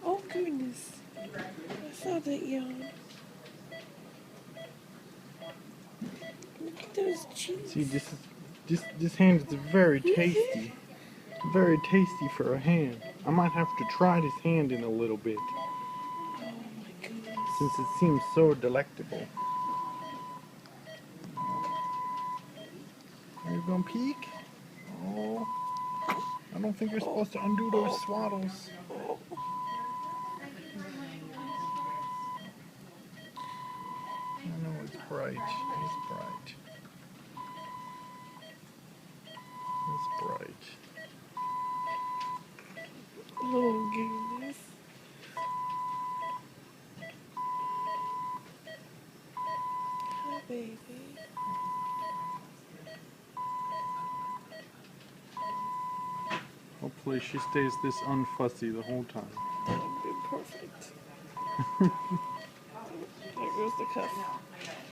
Oh goodness. I saw that yawn. Look at those cheeks. See, this hand is very tasty. Very tasty for a hand. I might have to try this hand in a little bit, Oh my goodness. since it seems so delectable. Are you gonna peek? Oh, I don't think you're supposed to undo those swaddles. I know it's bright. It's bright. It's bright. Oh goodness. Hi baby. Hopefully she stays this unfussy the whole time. That would be perfect. There goes the cuff.